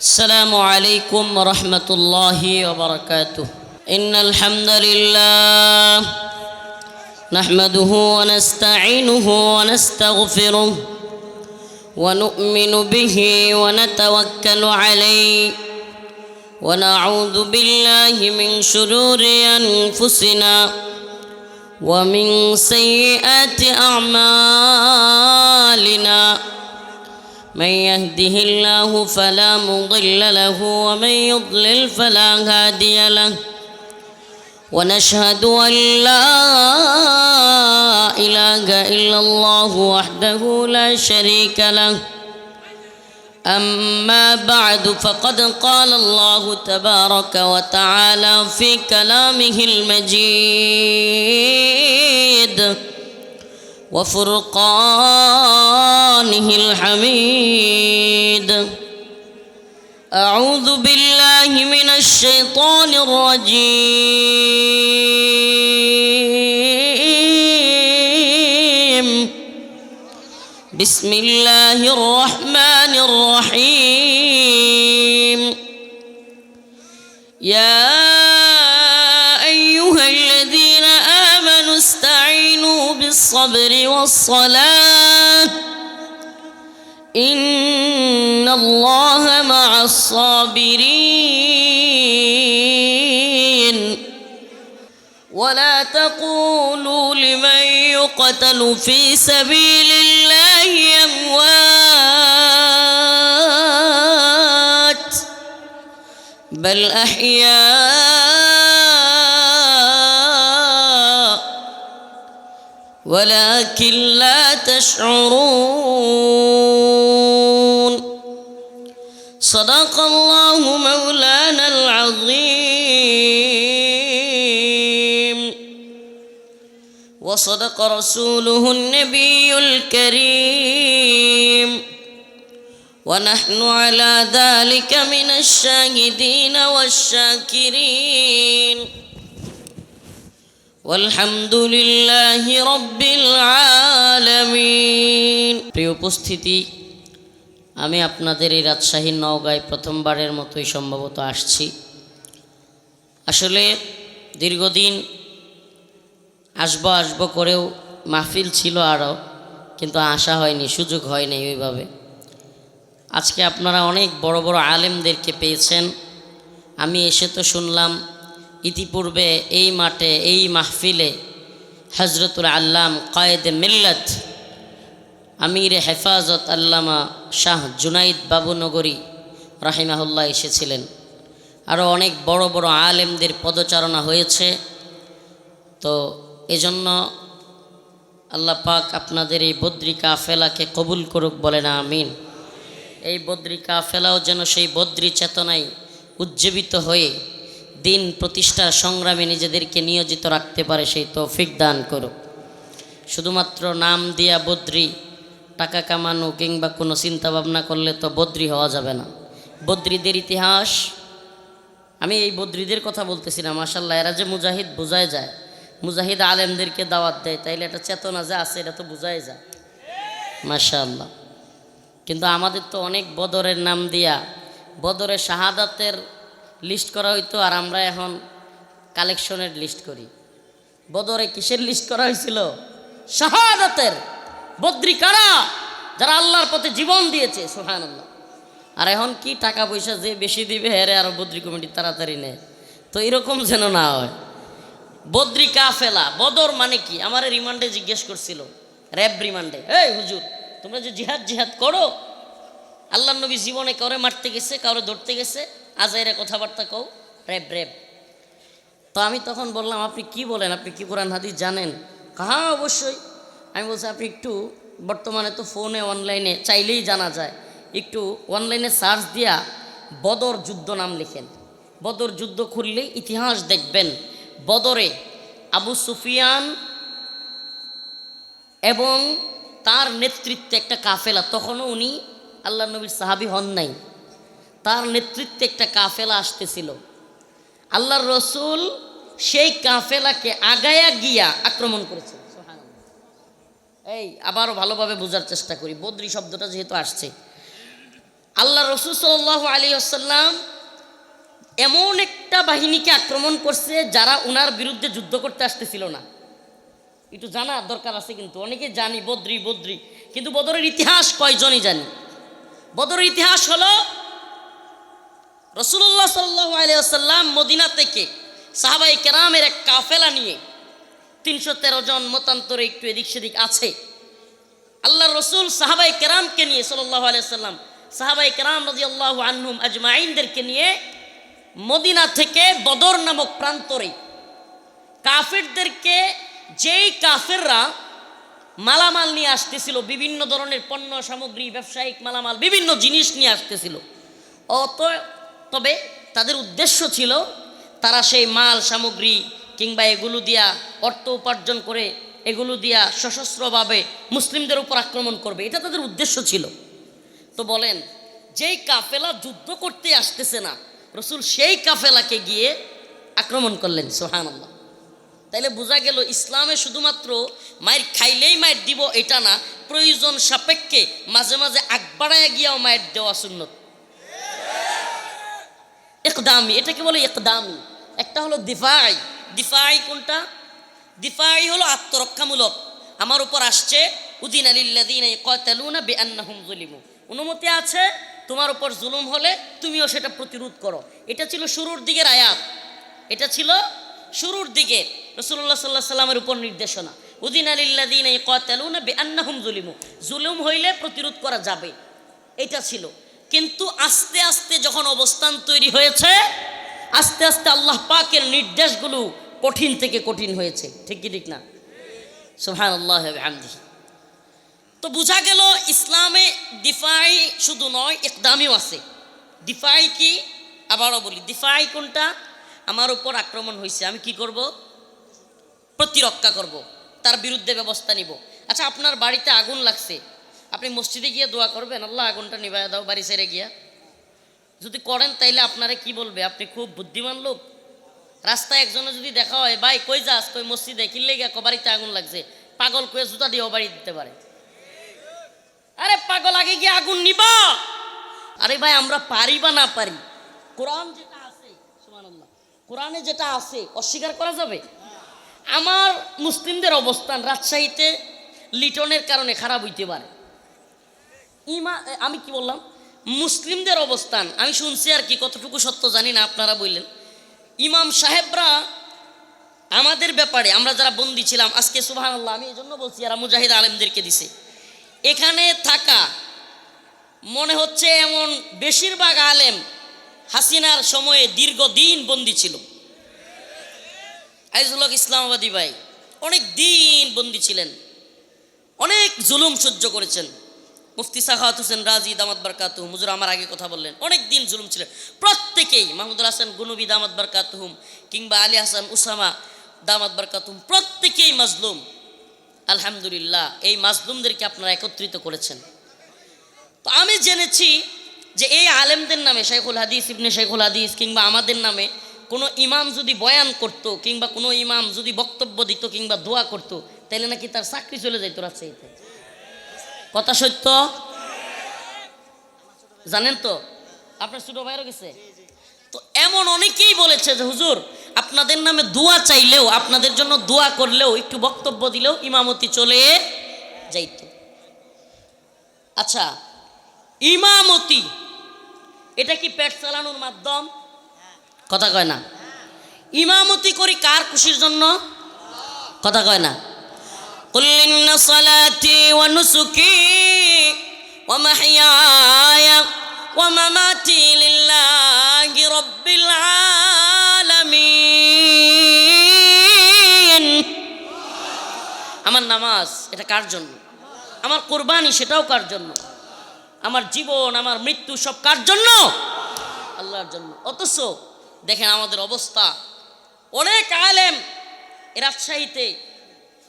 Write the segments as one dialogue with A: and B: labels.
A: السلام عليكم ورحمة الله وبركاته. إن الحمد لله نحمده ونستعينه ونستغفره ونؤمن به ونتوكل عليه ونعوذ بالله من شرور أنفسنا ومن سيئات أعمالنا. من يهده الله فلا مضل له ومن يضلل فلا هادي له. ونشهد أن لا إله إلا الله وحده لا شريك له. أما بعد فقد قال الله تبارك وتعالى في كلامه المجيد وفرقانه الحميد. أعوذ بالله من الشيطان الرجيم. بسم الله الرحمن الرحيم. يا أيها الذين آمنوا استعينوا بالصبر والصلاة إن الله مع الصابرين. ولا تقولوا لمن يقتل في سبيل الله أموات بل أحياء ولكن لا تشعرون. صدق الله مولانا العظيم وصدق رسوله النبي الكريم ونحن على ذلك من الشاهدين والشاكرين والحمد لله رب العالمين. প্রিয় উপস্থিতি, আমি আপনাদের এই রাজশাহীর নওগাঁয় প্রথমবারের মতোই সম্ভবত আসছি। আসলে দীর্ঘদিন আসবো করেও মাহফিল ছিল আরও, কিন্তু আসা হয়নি, সুযোগ হয়নি ওইভাবে। আজকে আপনারা অনেক বড় বড় আলেমদেরকে পেয়েছেন। আমি এসে তো শুনলাম ইতিপূর্বে এই মাঠে এই মাহফিলে হজরতুল আল্লাম কায়েদে মিল্লাত আমির হেফাজত আল্লামা শাহ জুনাইদ বাবুনগরী রাহিমাহুল্লাহ এসেছিলেন। আরও অনেক বড় বড় আলেমদের পদচারণা হয়েছে। তো এজন্য আল্লাহ পাক আপনাদের এই বদ্রী কাফেলাকে কবুল করুক, বলেন আমিন। এই বদ্রী কাফেলাও যেন সেই বদ্রী চেতনায় উজ্জীবিত হয়ে দিন প্রতিষ্ঠার সংগ্রামে নিজেদেরকে নিয়োজিত রাখতে পারে, সেই তৌফিক দান করুক। শুধুমাত্র নাম দিয়া বদ্রী, টাকা কামানো কিংবা কোনো চিন্তা ভাবনা করলে তো বদ্রী হওয়া যাবে না। বদ্রীদের ইতিহাস, আমি এই বদ্রীদের কথা বলতেছি না, মাশাআল্লাহ এরা যে মুজাহিদ বোঝায় যায়, মুজাহিদ আলেমদেরকে দাওয়াত দেয়, তাইলে একটা চেতনা যে আছে এটা তো বোঝাই যায়, মাশাআল্লাহ। কিন্তু আমাদের তো অনেক বদরের নাম দিয়া বদরের শাহাদাতের লিস্ট করা হইতো, আর আমরা এখন কালেকশনের লিস্ট করি। বদরে কিসের লিস্ট করা হয়েছিল? শাহাদাতের। বদ্রী কারা? যারা আল্লাহর পথে জীবন দিয়েছে, সুবহানাল্লাহ। আর এখন কি টাকা পয়সা যে বেশি দিবে হেরে আরো বদ্রী কমিটি তাড়াতাড়ি নেয়। তো এরকম যেন না হয়। বদ্রী কাফেলা, বদর মানে কি? আমার রিমান্ডে জিজ্ঞেস করছিল, র্যাব রিমান্ডে, এই হুজুর তোমরা যে জিহাদ করো, আল্লাহর নবী জীবনে কাউরে মারতে গেছে, কাউরে ধরতে গেছে, আজাইরা কথাবার্তা কও, র্যাব। তো আমি তখন বললাম, আপনি কি বলেন, আপনি কি কোরআন হাদিস জানেন? হ্যাঁ অবশ্যই। আমি বলছি আপনি একটু, বর্তমানে তো ফোনে অনলাইনে চাইলেই জানা যায়, একটু অনলাইনে সার্চ দিয়া বদর যুদ্ধ নাম লিখেন। বদর যুদ্ধ খুললেই ইতিহাস দেখবেন, বদরে আবু সুফিয়ান এবং তার নেতৃত্বে একটা কাফেলা, তখনও উনি আল্লাহ নবীর সাহাবী হন নাই, তার নেতৃত্বে একটা কাফেলা আসতেছিল। আল্লাহর রসুল সেই কাফেলাকে আগায়া গিয়া আক্রমণ করেছিল। এই আবারও ভালোভাবে বোঝার চেষ্টা করি, বদ্রী শব্দটা যেহেতু আসছে, আল্লাহ রসুল সাল্লাল্লাহু আলাইহি ওয়াসাল্লাম এমন একটা বাহিনীকে আক্রমণ করছে যারা উনার বিরুদ্ধে যুদ্ধ করতে আসতেছিল না। একটু জানার দরকার আছে, কিন্তু অনেকে জানি বদ্রি বদ্রি, কিন্তু বদরের ইতিহাস কয়জনই জানি। বদরের ইতিহাস হলো রাসূলুল্লাহ সাল্লাল্লাহু আলাইহি ওয়াসাল্লাম মদিনা থেকে সাহাবায়ে কেরামের এক কাফেলা নিয়ে 313 জন, মতান্তরে একটু এদিক সেদিক আছে, আল্লাহর রসুল সাহাবায়ে কেরামকে নিয়ে সাল্লাল্লাহু আলাইহি ওয়াসাল্লাম সাহাবায়ে কেরাম রাদিয়াল্লাহু আনহুম আজমাইনদেরকে নিয়ে মদিনা থেকে বদর নামক প্রান্তরে কাফেরদেরকে, যেই কাফেররা মালামাল নিয়ে আসতেছিল, বিভিন্ন ধরনের পণ্য সামগ্রী, ব্যবসায়িক মালামাল, বিভিন্ন জিনিস নিয়ে আসতেছিল, তবে তাদের উদ্দেশ্য ছিল তারা সেই মাল সামগ্রী কিংবা এগুলো দিয়া অর্থ উপার্জন করে এগুলো দিয়া সশস্ত্রভাবে মুসলিমদের উপর আক্রমণ করবে, এটা তাদের উদ্দেশ্য ছিল। তো বলেন, যেই কাফেলা যুদ্ধ করতে আসতেছে না, রসুল সেই কাফেলাকে গিয়ে আক্রমণ করলেন। সুবহানাল্লাহ। তাইলে বোঝা গেল ইসলামে শুধুমাত্র মায়ের খাইলেই মায়ের দিব এটা না, প্রয়োজন সাপেক্ষে মাঝে মাঝে আগ বাড়াইয়া গিয়াও মায়ের দেওয়া সুন্নত। ইকদামি, এটাকে বলে ইকদামি। একটা হলো দিফাই। দিফাই কোনটা? দিফাই হলো আত্মরক্ষামূলক। আমার উপর আসছে উদিনা লিল্লাযিনা ইয়াকাতালুনা বিআন্নাহুম যুলিমু, অনুমতি আছে তোমার উপর জুলুম হলে তুমিও সেটা প্রতিরোধ করো। এটা ছিল শুরুর দিকের আয়াত, এটা ছিল শুরুর দিকে রাসূলুল্লাহ সাল্লাল্লাহু আলাইহি ওয়াসাল্লামের উপর নির্দেশনা। উদিনা লিল্লাযিনা ইয়াকাতালুনা বিআন্নাহুম যুলিমু, জুলুম হইলে প্রতিরোধ করা যাবে, এটা ছিল। কিন্তু আস্তে আস্তে যখন অবস্থান তৈরি হয়েছে, আস্তে আস্তে আল্লাহ পাকের নির্দেশগুলো কঠিন থেকে কঠিন হয়েছে। ঠিক কি ঠিক না? সুবহানাল্লাহি ওয়া বিহামদিহি। তো বোঝা গেল ইসলামে দিফাই শুধু নয়, ইকদামিও আছে। দিফাই কি? আবারও বলি, দিফাই কোনটা? আমার উপর আক্রমণ হয়েছে, আমি কি করব? প্রতিরক্ষা করব, তার বিরুদ্ধে ব্যবস্থা নিব। আচ্ছা, আপনার বাড়িতে আগুন লাগছে, আপনি মসজিদে গিয়ে দোয়া করবেন, আল্লাহ আগুনটা নিভাইয়া দাও বাড়ি ছেড়ে গিয়া? যদি করেন তাইলে আপনারে কি বলবে? আপনি খুব বুদ্ধিমান লোক। রাস্তায় একজনে যদি দেখা হয়, ভাই কই যাস? কই মসজিদে। কিনলে গিয়া বাড়িতে আগুন লাগছে, পাগল কয়ে জুতা দিয়েও বাড়ি দিতে পারে। আরে পাগল, আগে গিয়ে আগুন নিবা। আরে ভাই, আমরা পারি বা না পারি, কোরআন যেটা আছে, সুবহানাল্লাহ, কোরআনে যেটা আছে অস্বীকার করা যাবে? আমার মুসলিমদের অবস্থান রাজশাহীতে লিটনের কারণে খারাপ হইতে পারে। আমি কি বললাম? মুসলিমদের অবস্থান আমি শুনছি আর কি, কতটুকু সত্য জানি না, আপনারা বললেন। ইমাম সাহেবরা আমাদের ব্যাপারে, আমরা যারা বন্দী ছিলাম আজকে, সুবহানাল্লাহ, আমি এই জন্য বলছি, এরা মুজাহিদ আলেমদেরকে দিছে। এখানে থাকা মনে হচ্ছে এমন বেশিরভাগ আলেম হাসিনার সময়ে দীর্ঘদিন বন্দী ছিল। আইজুল হক ইসলামাবাদী ভাই অনেক দিন বন্দী ছিলেন, অনেক জুলুম সহ্য করেছেন। মুফতি সাখাওয়াত হোসেন রাজি দামাত বারকাতুহুম, হুজুর আমার আগে কথা বললেন, অনেক দিন জুলুম ছিলেন প্রত্যেকেই। মাহমুদুল হাসান গুনবী দামাত বারকাতুহুম কিংবা আলী হাসান উসামা দামাত বারকাতুহুম, প্রত্যেকেই মাজলুম। আলহামদুলিল্লাহ, এই মাজলুমদেরকে আপনারা একত্রিত করেছেন। তো আমি জেনেছি যে এই আলেমদের নামে, শাইখুল হাদিস, ইবনে শাইখুল হাদিস, কিংবা আমাদের নামে কোনো ইমাম যদি বয়ান করত, কিংবা কোনো ইমাম যদি বক্তব্য দিত কিংবা দোয়া করত, তাহলে নাকি তার চাকরি চলে যাইত রাজশাহীতে। কথা সত্য? জানেন তো? আপনার ছোট ভাইয়েরও গেছে। তো এমন অনেকেই বলেছে যে হুজুর আপনাদের নামে দোয়া চাইলেও, আপনাদের জন্য দোয়া করলেও, একটু বক্তব্য দিলেও ইমামতি চলে যাইত। আচ্ছা, ইমামতি এটা কি পেট চালানোর মাধ্যম? কথা কয় না। ইমামতি করি কার খুশির জন্য? কথা কয় না। কুল ইন্না সালাতি ওয়া নুসুকি ওয়া মাহইয়ায়া ওয়া মামাতি লিল্লাহি রাব্বিল আলামিন। আমার নামাজ এটা কার জন্য? আমার কুরবানি সেটাও কার জন্য? আমার জীবন, আমার মৃত্যু সব কার জন্য? আল্লাহর জন্য। অথচ দেখেন আমাদের অবস্থা, অনেক আলেম রাজশাহীতে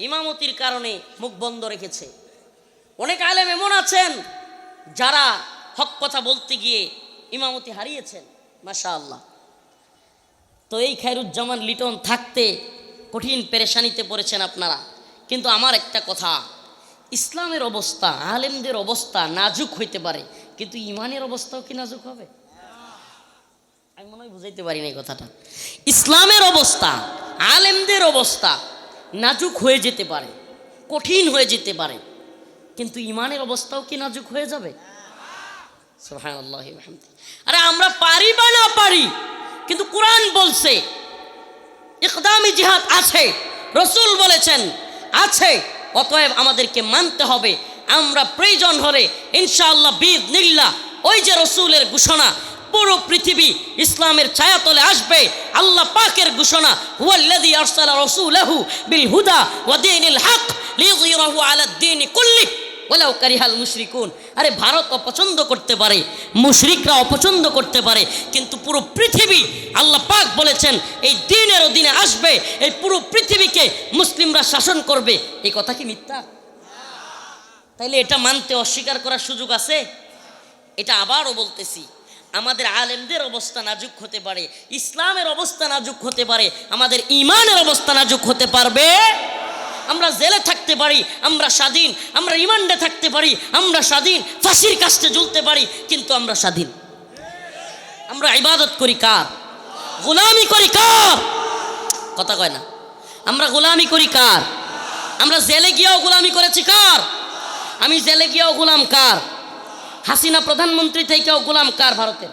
A: ইমামতির কারণে মুখ বন্ধ রেখেছে। অনেক আলেম এমন আছেন যারা হক কথা বলতে গিয়ে ইমামতি হারিয়েছেন, মাশাআল্লাহ। তো এই খায়রুজ্জামান লিটন থাকতে কঠিন পেরেশানিতে পড়েছেন আপনারা। কিন্তু আমার একটা কথা, ইসলামের অবস্থা, আলেমদের অবস্থা নাজুক হইতে পারে, কিন্তু ইমানের অবস্থাও কি নাজুক হবে? আমি মনে হয় বুঝাইতে পারি না এই কথাটা। ইসলামের অবস্থা, আলেমদের অবস্থা নাজুক হয়ে যেতে পারে, কঠিন হয়ে যেতে পারে, কিন্তু ইমানের অবস্থাও কি নাজুক হয়ে যাবে? সুবহানাল্লাহ। আরে আমরা পারি বা না পারি, কিন্তু কোরআন বলছে ইকদামি জিহাদ আছে, রসুল বলেছেন আছে, অতএব আমাদেরকে মানতে হবে। আমরা প্রয়োজন হলে ইনশাআল্লাহ বিইذনিল্লাহ, ওই যে রসুলের ঘোষণা, পুরো পৃথিবী ইসলামের ছায়াতলে আসবে। আল্লাহ পাকের ঘোষণা, হুয়াল্লাযী আরসালা রাসূলাহু বিল হুদা ওয়া দীনিল হক লিইয়ুযহিরাহু আলাদ দীনি কুল্লিহি ওয়ালাউ কারিহাল মুশরিকুন। আরে ভারত অপছন্দ করতে পারে, মুশরিকরা অপছন্দ করতে পারে, কিন্তু পুরো পৃথিবী আল্লাহ পাক বলেছেন এই দ্বীনের অধীনে আসবে, এই পুরো পৃথিবীকে মুসলিমরা শাসন করবে। এই কথা কি মিথ্যা? তাইলে এটা মানতে অস্বীকার করার সুযোগ আছে? এটা আবারও বলতেছি, আমাদের আলেমদের অবস্থা নাজুক হতে পারে, ইসলামের অবস্থা নাজুক হতে পারে, আমাদের ইমানের অবস্থা নাজুক হতে পারবে। আমরা জেলে থাকতে পারি, আমরা স্বাধীন, আমরা রিমান্ডে থাকতে পারি, আমরা স্বাধীন, ফাঁসির কাস্টে ঝুলতে পারি, কিন্তু আমরা স্বাধীন। আমরা ইবাদত করি কার? গোলামি করি কার? কথা কয় না। আমরা গোলামি করি কার? আমরা জেলে গিয়েও গোলামি করেছি কার? আমি জেলে গিয়েও গোলাম কার? হাসিনা প্রধানমন্ত্রী থেকেও গোলাম কার? ভারতের?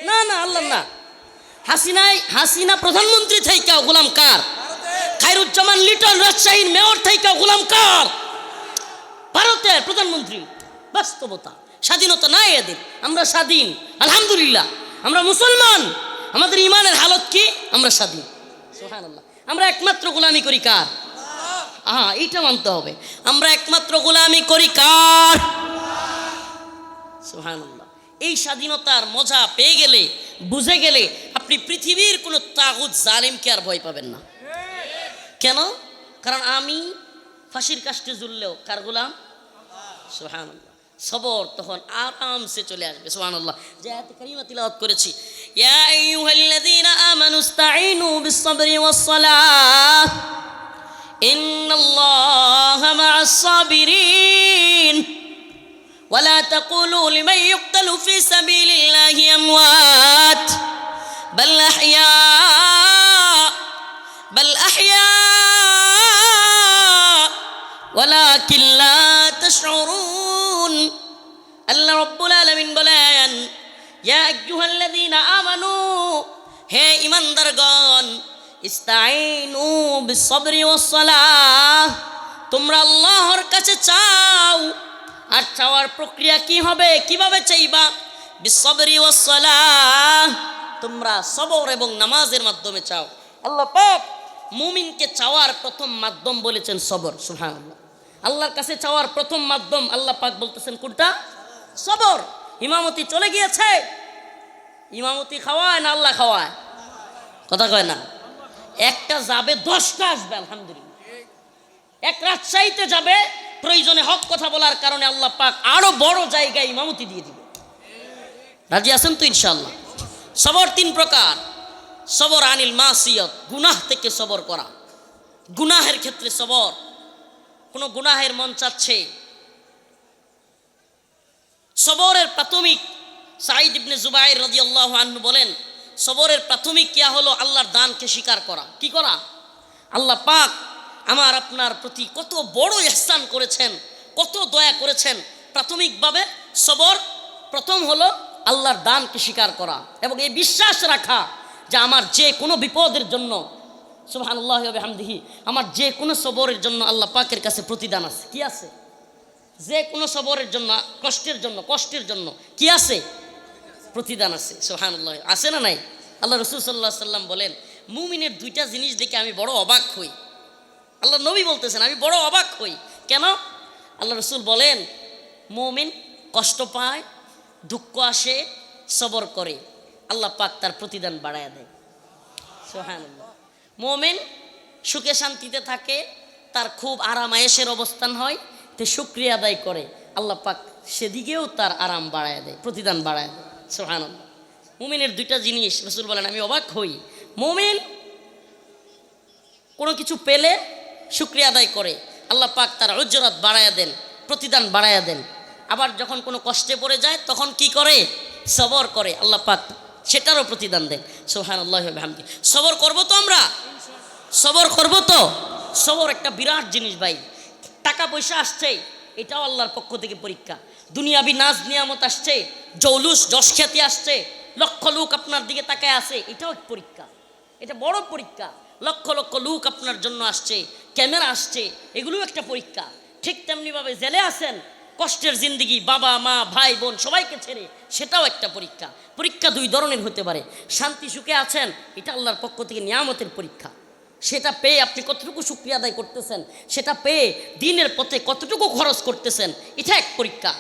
A: না না, আল্লাহ না। হাসিনা প্রধানমন্ত্রী থেকেও গোলাম কার? খায়রুজ্জামান লিটন রাজশাহীর মেয়র থেকেও গোলাম কার? ভারতের প্রধানমন্ত্রী। বাস্তবতা, স্বাধীনতা নাই এদের। আমরা স্বাধীন, আলহামদুলিল্লাহ। আমরা মুসলমান, আমাদের ইমানের হালত কি? আমরা স্বাধীন, সুবহানাল্লাহ। আমরা একমাত্র গোলামি করি কার? এইটা মানতে হবে। আমরা একমাত্র গোলামি করি কার? সুবহানাল্লাহ। এই স্বাধীনতার মজা পেয়ে গেলে, বুঝে গেলে, আপনি পৃথিবীর কোনো তাগুত জালিমকে আর ভয় পাবেন না। কেন? কারণ আমি ফাঁসির কাস্টে ঝুললেও কার গোলাম? সুবহানাল্লাহ। সবর তখন আরামসে চলে আসবে। সুবহানাল্লাহ। যে আয়াতে কারিমা তিলাওয়াত করেছি, ইয়া আইয়ুহাল্লাযীনা আমানুস্তাঈনু বিস-সাবরি ওয়াস-সালাহ ইন্নাল্লাহা মা'আস-সাবিরিন ওয়া লা তাকুলু লিমান ইউকতালু ফি সাবিলিল্লাহি আমওয়াত বাল আহইয়া ওয়ালাকিন লা তাশউরুন। আল্লাহ রাব্বুল আলামিন বলেন, ইয়া আইয়ুহাল্লাযীনা আমানু, হে ঈমানদারগণ, ইস্তাঈনু বিস-সাবরি ওয়াস-সালাহ, তোমরা আল্লাহর কাছে চাও। আর চাওয়ার প্রক্রিয়া কি হবে? কিভাবে চাইবা? বিস-সাবরি ওয়াস-সালাহ, তোমরা সবর এবং নামাজের মাধ্যমে চাও। আল্লাহ পাক মুমিনকে চাওয়ার প্রথম মাধ্যম বলেছেন সবর। সুবহানাল্লাহ। আল্লাহর কাছে চাওয়ার প্রথম মাধ্যম আল্লাহ পাক বলতেছেন কোনটা? সবর। ইমামতি চলে গিয়েছে, ইমামতি খাওয়ায় না আল্লাহ খাওয়ায়? কথা কয় না। একটা যাবে 10টা আসবে, আলহামদুলিল্লাহ। এক রাজশাহীতে যাবে, প্রয়োজনে হক কথা বলার কারণে আল্লাহ পাক আরো বড় জায়গায় ইমামতি দিয়ে দিবে। রাজি আছেন তো ইনশাআল্লাহ? সবর 3 প্রকার। সবর আনিল মাসিয়ত, গুনাহ থেকে সবর করা। গুনাহের ক্ষেত্রে সবর। কোনো গুনাহের মন চাচ্ছে, সবরের প্রাথমিক, সাঈদ ইবনে জুবাইর রাদিয়াল্লাহু আনহু বলেন, সবরের প্রাথমিক ক্রিয়া হলো আল্লাহর দানকে স্বীকার করা। কি করা? আল্লাহ পাক আমার আপনার প্রতি কত বড় ইহসান করেছেন, কত দয়া করেছেন। প্রাথমিকভাবে সবর প্রথম হলো আল্লাহর দানকে স্বীকার করা এবং এই বিশ্বাস রাখা যে আমার যে কোনো বিপদের জন্য, সুবহানাল্লাহি ওয়া বিহামদিহি, আমার যে কোনো সবরের জন্য আল্লাহ পাকের কাছে প্রতিদান আছে। কি আছে? যে কোনো সবরের জন্য, কষ্টের জন্য কি আছে? প্রতিদান আছে। সুবহানাল্লাহ। আছে না নাই? আল্লাহ রাসূল সাল্লাল্লাহু আলাইহি সাল্লাম বলেন, মুমিনের 2টা জিনিস দেখে আমি বড় অবাক হই। আল্লাহ নবী বলতেছেন, আমি বড় অবাক হই। কেন? আল্লাহ রাসূল বলেন, মুমিন কষ্ট পায়, দুঃখ আসে, সবর করে, আল্লাহ পাক তার প্রতিদান বাড়ায়া দেয়। সুবহানাল্লাহ। মুমিন সুখে শান্তিতে থাকে, তার খুব আরাম আয়েশের অবস্থান হয়, তে শুকরিয়া আদায় করে, আল্লাহ পাক সেদিকেও তার আরাম বাড়ায় দেয়, প্রতিদান বাড়ায় দেয়। সুবহানাল্লাহ। মুমিনের 2টা জিনিস রাসূল বলেন আমি অবাক হই। মুমিন কোনো কিছু পেলে শুকরিয়া আদায় করে, আল্লাহ পাক তার উজরত বাড়ায়া দেন, প্রতিদান বাড়ায়া দেন। আবার যখন কোনো কষ্টে পড়ে যায় তখন কি করে? সবর করে। আল্লাহ পাক সেটারও প্রতিদান দেন। সুবহানাল্লাহি ওয়া বিহামদিহি। সবর করব তো আমরা? সবর করব তো? সবর একটা বিরাট জিনিস ভাই। টাকা পয়সা আসছে, এটাও আল্লাহর পক্ষ থেকে পরীক্ষা। দুনিয়াবি নাজ নিয়ামত আসছে, জৌলুস যশ খ্যাতি আসছে, লক্ষ লোক আপনার দিকে তাকায় আছে, এটাও এক পরীক্ষা। এটা বড় পরীক্ষা। লক্ষ লক্ষ লোক আপনার জন্য আসছে, ক্যামেরা আসছে, এগুলোও একটা পরীক্ষা। ঠিক তেমনিভাবে জেলে আছেন, কষ্টের জিন্দিগি, বাবা মা ভাই বোন সবাইকে ছেড়ে, সেটাও একটা পরীক্ষা। পরীক্ষা দুই ধরনের হতে পারে। শান্তি সুখে আছেন, এটা আল্লাহর পক্ষ থেকে নিয়ামতের পরীক্ষা। সেটা পেয়ে আপনি কতটুকু শুকরিয়া আদায় করতেছেন, সেটা পেয়ে দিনের পথে কতটুকু খরচ করতেছেন, এটা এক পরীক্ষা।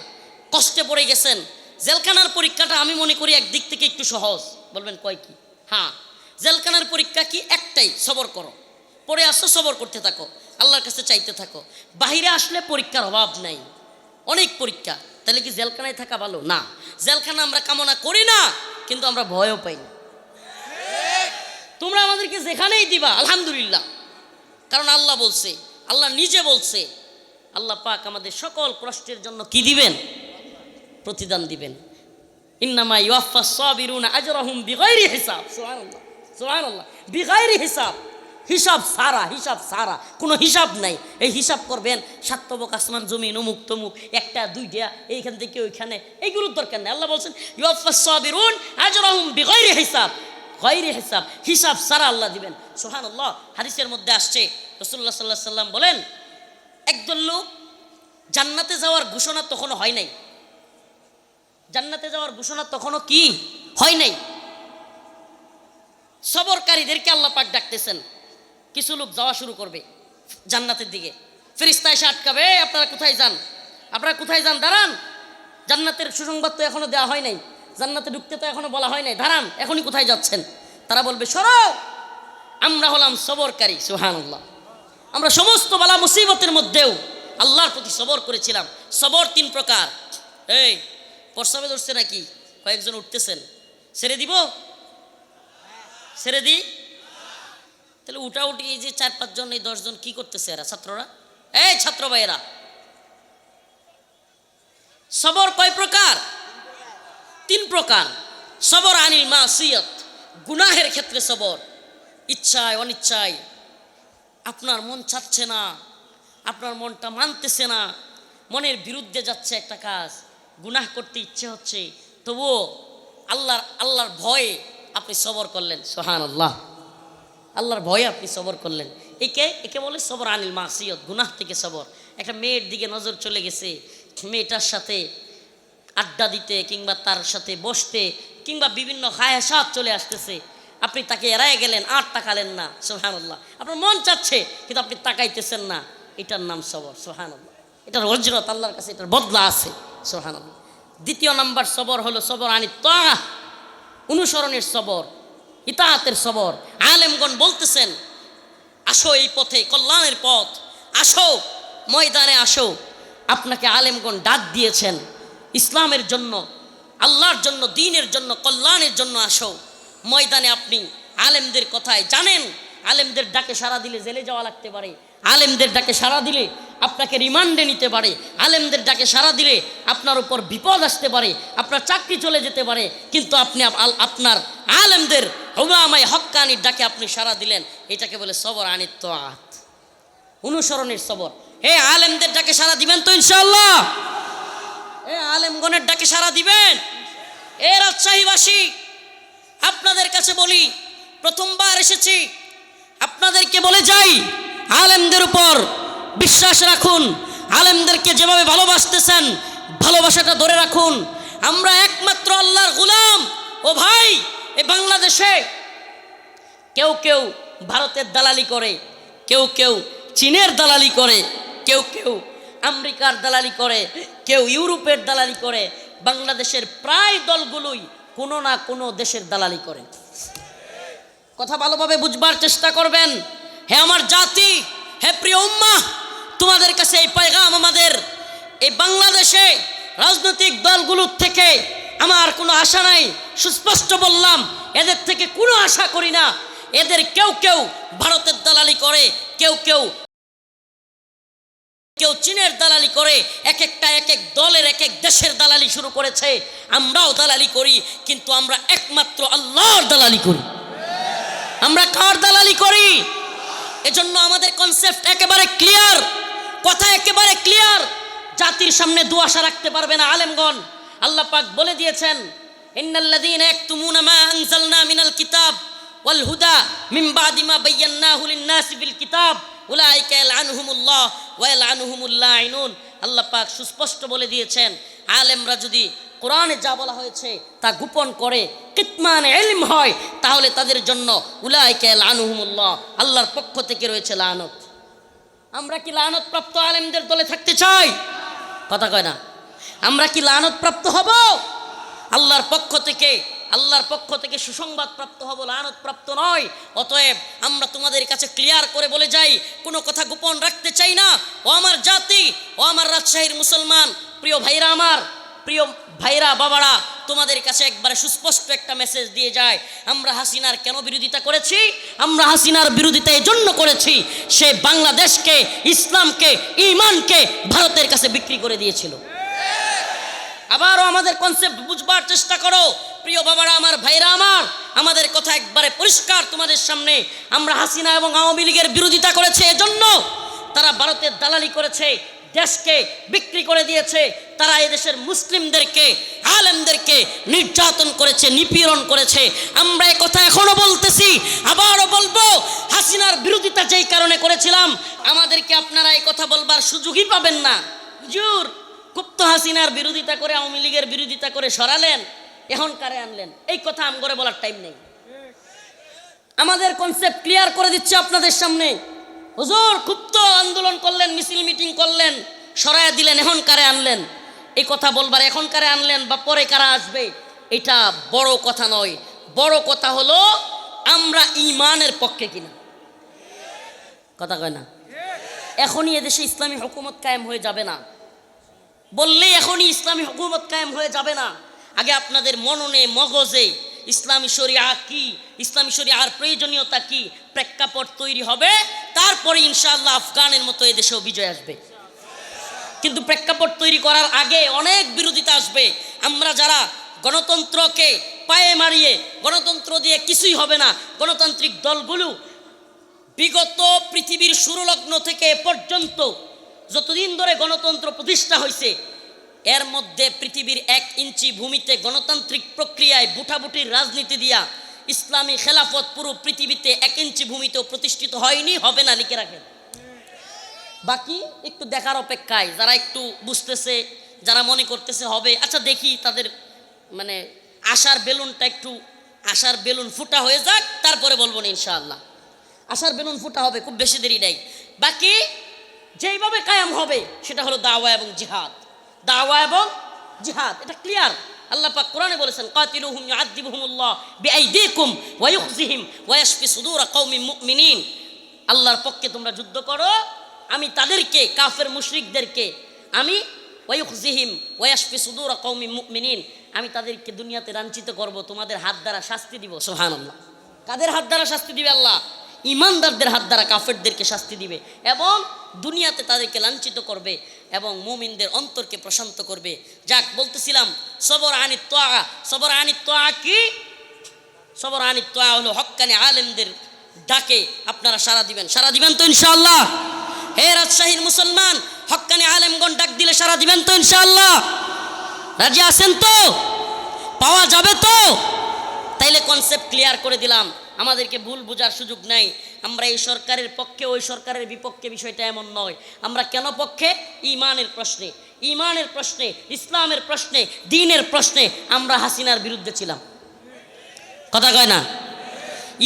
A: কষ্টে পড়ে গেছেন, জেলখানার পরীক্ষাটা আমি মনে করি একদিক থেকে একটু সহজ। বলবেন কয় কি? হ্যাঁ, জেলখানার পরীক্ষা কি? একটাই, সবর করো। পড়ে আসো, সবর করতে থাকো, আল্লাহর কাছে চাইতে থাকো। বাহিরে আসলে পরীক্ষার অভাব নাই, অনেক পরীক্ষা। তাহলে কি জেলখানায় থাকা ভালো? না, জেলখানা আমরা কামনা করি না, কিন্তু আমরা ভয়ও পাই না। তোমরা আমাদেরকে যেখানেই দিবা আলহামদুলিল্লাহ, কারণ আল্লাহ বলছে, আল্লাহ নিজে বলছে, আল্লাহ পাক আমাদের সকল কষ্টের জন্য কি দিবেন? প্রতিদান দিবেন। ইন্নামা ইউয়াফফাস সাবিরুনা আজরাহুম বিগাইরি হিসাব। সুবহানাল্লাহ, সুবহানাল্লাহ। বিগাইরি হিসাব, হিসাব সারা, হিসাব সারা, কোনো হিসাব নাই। এই হিসাব করবেন সাতবক আসমান জমিন অমুক তমুক, একটা দুইটা এইখান থেকে ওইখানে, এইগুলোর দরকার নেই। আল্লাহ বলছেন ইউয়াফফাস সাবিরুন আজরাহুম বিগাইরি হিসাব, গায়রি হিসাব, হিসাব সারা আল্লাহ দিবেন। সুবহানাল্লাহ। হাদিসের মধ্যে আসছে, রাসূলুল্লাহ সাল্লাল্লাহু আলাইহি সাল্লাম বলেন, একদল লোক জান্নাতে যাওয়ার ঘোষণা তখনও হয় নাই। জান্নাতে যাওয়ার ঘোষণা তখনও কি হয় নাই। সবরকারীদেরকে আল্লাহ পাক ডাকতেছেন। কিছু লোক যাওয়া শুরু করবে জান্নাতের দিকে, ফেরেশতা এসে আটকাবে, আপনারা কোথায় যান? আপনারা কোথায় যান? দাঁড়ান, জান্নাতের সুসংবাদ তো এখনো দেওয়া হয় নাই, জান্নাতে ঢুকতে তো এখনো বলা হয় নাই, দাঁড়ান, এখনই কোথায় যাচ্ছেন? তারা বলবে সরো, আমরা হলাম সবরকারী। সুবহানাল্লাহ। আমরা সমস্ত বালা মুসিবতের মধ্যেও আল্লাহর প্রতি সবর করেছিলাম। সবর তিন প্রকার। এই প্রস্রাবে ধরছে নাকি? কয়েকজন উঠতেছেন, ছেড়ে দিব? ছেড়ে দিই? তাহলে উঠা উঠি, এই যে 4-5 জন, এই 10 জন কি করতেছে এরা? ছাত্ররা, এই ছাত্র ভাইয়েরা, সবর কয় প্রকার? 3 প্রকার। সবর আনিল মাসিয়াত, গুনাহের ক্ষেত্রে সবর। ইচ্ছায় অনিচ্ছায় আপনার মন চাচ্ছে না, আপনার মনটা মানতেছে না, মনের বিরুদ্ধে যাচ্ছে একটা কাজ, গুনাহ করতে ইচ্ছে হচ্ছে, তবুও আল্লাহর ভয়ে আপনি সবর করলেন। সুবহানাল্লাহ। আল্লাহর ভয়ে আপনি সবর করলেন। একে বলে সবর আনিল মাসিয়াত, গুনাহ থেকে সবর। একটা মেয়ের দিকে নজর চলে গেছে, মেয়েটার সাথে আড্ডা দিতে কিংবা তার সাথে বসতে কিংবা বিভিন্ন খায়াসাত চলে আসতেছে, আপনি তাকে এড়ায় গেলেন, আর তাকালেন না। সুবহানাল্লাহ। আপনার মন চাচ্ছে কিন্তু আপনি তাকাইতেছেন না, এটার নাম সবর। সুবহানাল্লাহ। এটার অজরত আল্লাহর কাছে, এটার বদলা আছে। সুবহানাল্লাহ। দ্বিতীয় নাম্বার সবর হলো সবর আনিত তাআহ, অনুসরণের সবর, ইতাআতের সবর। আলেমগণ বলতেছেন আসো এই পথে, কল্যাণের পথ, আসো ময়দানে আসো। আপনাকে আলেমগণ ডাক দিয়েছেন ইসলামের জন্য, আল্লাহর জন্য, দ্বীনের জন্য, কল্যাণের জন্য আসো ময়দানে। আপনি আলেমদের কথায় জানেন, আলেমদের ডাকে সাড়া দিলে জেলে যাওয়া লাগতে পারে, আলেমদের ডাকে সাড়া দিলে আপনাকে রিমান্ডে নিতে পারে, আলেমদের ডাকে সাড়া দিলে আপনার উপর বিপদ আসতে পারে, আপনার চাকরি চলে যেতে পারে, কিন্তু আপনি আপনার আলেমদের উলামায়ে হক্কানির ডাকে আপনি সাড়া দিলেন। এটাকে বলে সবর আনিত তাআত, অনুসরণের সবর। হে আলেমদের ডাকে সাড়া দিবেন তো ইনশাআল্লাহ? এ আলেমগণের ডাকে সাড়া দিবেন? এ রাজশাহীবাসী, আপনাদের কাছে বলি, প্রথমবার এসেছি, আপনাদেরকে বলে যাই, আলেমদের উপর বিশ্বাস রাখুন, আলেমদেরকে যেভাবে ভালোবাসতেছেন ভালোবাসাটা ধরে রাখুন। আমরা একমাত্র আল্লাহর গোলাম। ও ভাই, এই বাংলাদেশে কেউ কেউ ভারতের দালালি করে, কেউ কেউ চীনের দালালি করে, কেউ কেউ আমেরিকার দালালি করে, কেউ ইউরোপের দালালি করে। বাংলাদেশের প্রায় দলগুলোই কোনো না কোনো দেশের দালালি করে। কথা ভালোভাবে বুঝবার চেষ্টা করবেন। হে আমার জাতি, হে প্রিয় উম্মাহ, তোমাদের কাছে এই পয়গাম আমাদের। এই বাংলাদেশে রাজনৈতিক দলগুলোর থেকে আমার কোনো আশা নাই, সুস্পষ্ট বললাম, এদের থেকে কোনো আশা করি না। এদের কেউ কেউ ভারতের দালালি করে, কেউ কেউ কেউ চীনের দালালি করে, এক একটা এক এক দলের এক এক দেশের দালালি শুরু করেছে। আমরাও দালালি করি, কিন্তু আমরা একমাত্র আল্লাহর দালালি করি। আমরা কার দালালি করি? এজন্য আমাদের কনসেপ্ট একেবারে ক্লিয়ার, কথা একেবারে ক্লিয়ার। জাতির সামনে দুআশা রাখতে পারবে না আলেমগণ। আল্লাহ পাক বলে দিয়েছেন, ইন্নাল্লাযীনা ইয়াকতুমুনা মা আনজালনা মিনাল কিতাব ওয়াল হুদা মিন বাদি মা বায়্যানাহু লিন-নাসি ফিল কিতাব উলাইকা ইয়ালআনুহুমুল্লাহ ওয়া ইয়ালআনুহুমুল লাঈনুন। আল্লাহ পাক সুস্পষ্ট বলে দিয়েছেন, আলেমরা যদি কোরআনে যা বলা হয়েছে তা গোপন করে, কিতমান ইলম হয়, তাহলে তাদের জন্য উলাইকা ইয়ালআনুহুমুল্লাহ, আল্লাহর পক্ষ থেকে রয়েছে লানত। আমরা কি লানত প্রাপ্ত আলেমদের দলে থাকতে চাই? কথা কয় না। আমরা কি লানত প্রাপ্ত হব? আল্লাহর পক্ষ থেকে সুসংবাদ প্রাপ্ত হব, লানত প্রাপ্ত নয়। অতএব আমরা তোমাদের কাছে ক্লিয়ার করে বলে যাই, কোনো কথা গোপন রাখতে চাই না। ও আমার জাতি, ও আমার রাজশাহীর মুসলমান প্রিয় ভাইরা, আমার প্রিয় ভাইরা, বাবারা, তোমাদের কাছে একবারে সুস্পষ্ট একটা মেসেজ দিয়ে যায়। আমরা হাসিনার কেন বিরোধিতা করেছি? আমরা হাসিনার বিরোধিতা এজন্য করেছি, সে বাংলাদেশকে, ইসলামকে, ঈমানকে ভারতের কাছে বিক্রি করে দিয়েছিল। আবারও আমাদের কনসেপ্ট বুঝবার চেষ্টা করো প্রিয় বাবারা, আমার ভাইরা, আমাদের কথা একবারে পরিষ্কার তোমাদের সামনে। আমরা হাসিনা এবং আওয়ামী লীগের বিরোধিতা করেছে এজন্য, তারা ভারতের দালালি করেছে, দেশকে বিক্রি করে দিয়েছে। তারা এদেশের মুসলিমদেরকে, আলেমদেরকে নির্যাতন করেছে, নিপীড়ন করেছে। আমরা এই কথা এখনো বলতেছি, আবারও বলবো, হাসিনার বিরোধিতা যেই কারণে করেছিলাম, আমাদেরকে আপনারা এই কথা বলবার সুযোগই পাবেন না। হুজুর খুব তো হাসিনার বিরোধিতা করে, আওয়ামী লীগের বিরোধিতা করে সরালেন, এখন কারে আনলেন? এই কথা আমগরে বলার টাইম নেই। আমাদের কনসেপ্ট ক্লিয়ার করে দিচ্ছে আপনাদের সামনে। হুজুর খুব তো আন্দোলন করলেন, মিছিল মিটিং করলেন, সরায়া দিলেন, এখন কারে আনলেন? এই কথা বলবার এখন কারে আনলেন বা পরে কারা আসবে, এটা বড় কথা নয়। বড় কথা হলো আমরা ঈমানের পক্ষে কিনা। কথা কয় না। এখনই এদেশে ইসলামী হুকুমত কায়েম হয়ে যাবে না বললেই এখনই ইসলামী হুকুমত কায়েম হয়ে যাবে না। আগে আপনাদের মননে, মগজে ইসলামী শরিয়া কি, ইসলামী শরিয়ার প্রয়োজনীয়তা কি, প্রেক্ষাপট তৈরি হবে, তারপরে ইনশাআল্লাহ আফগানের মতো এদেশেও বিজয় আসবে। কিন্তু প্রেক্ষাপট তৈরি করার আগে অনেক বিরোধিতা আসবে। আমরা যারা গণতন্ত্রকে পায়ে মারিয়ে, গণতন্ত্র দিয়ে কিছুই হবে না, গণতান্ত্রিক দলগুলো বিগত পৃথিবীর শুরুলগ্ন থেকে পর্যন্ত যতদিন ধরে গণতন্ত্র প্রতিষ্ঠা হয়েছে, এর মধ্যে পৃথিবীর 1 ইঞ্চি ভূমিতে গণতান্ত্রিক প্রক্রিয়ায় বুটাবুটির রাজনীতি দিয়া ইসলামী খেলাফত পুরো পৃথিবীতে 1 ইঞ্চি ভূমিতেও প্রতিষ্ঠিত হয়নি, হবে না, লিখে রাখেন। বাকি একটু দেখার অপেক্ষায়, যারা একটু বুঝতেছে, যারা মনে করতেছে হবে, আচ্ছা দেখি তাদের মানে আশার বেলুন ফুটা হয়ে যাক, তারপরে বলবো না ইনশাআল্লাহ। আশার বেলুন ফুটা হবে, খুব বেশি দেরি নেই। বাকি যেইভাবে কায়াম হবে সেটা হলো দাওয়া এবং জিহাদ। দাওয়া এবং জিহাদ, এটা ক্লিয়ার। আল্লাহ পাক কোরআনে বলেছেন, কাতিলুহুম ইউআযিবুহুমুল্লাহ বিআইদিকুম ওয়া ইউখজিহিম ওয়া ইয়াশফি সুদূরা কওমিন মুমিনিন। আল্লাহর পক্ষে তোমরা যুদ্ধ করো, আমি তাদেরকে, কাফের মুশরিকদেরকে, আমি ওয়া ইউখজিহিম ওয়া ইয়াশফি সুদূরা কওমিন মুমিনিন, আমি তাদেরকে দুনিয়াতে লাঞ্ছিত করব, তোমাদের হাত দ্বারা শাস্তি দিব। সুবহানাল্লাহ। কাদের হাত দ্বারা শাস্তি দিবে? আল্লাহ ইমানদারদের হাত দ্বারা কাফেরদেরকে শাস্তি দিবে, এবং দুনিয়াতে তাদেরকে লাঞ্ছিত করবে এবং মুমিনদের অন্তরকে প্রশান্ত করবে। যাক, বলতেছিলাম সবর আনিত তোয়া। সবর আনিত তোয়া কি? সবর আনিত তোয়া হলো হক্কানি আলেমদের ডাকে আপনারা সাড়া দিবেন তো ইনশাআল্লাহ? হে রাজশাহীর মুসলমান, হক্কানি আলেমগণ ডাক দিলে সাড়া দিবেন তো ইনশাআল্লাহ? রাজি আছেন তো? পাওয়া যাবে তো? তাইলে কনসেপ্ট ক্লিয়ার করে দিলাম, আমাদেরকে ভুল বোঝার সুযোগ নাই। আমরা এই সরকারের পক্ষে, ওই সরকারের বিপক্ষে, বিষয়টা এমন নয়। আমরা কেন পক্ষে? ঈমানের প্রশ্নে, ইসলামের প্রশ্নে, দ্বীনের প্রশ্নে আমরা হাসিনার বিরুদ্ধে ছিলাম। কথা কয় না?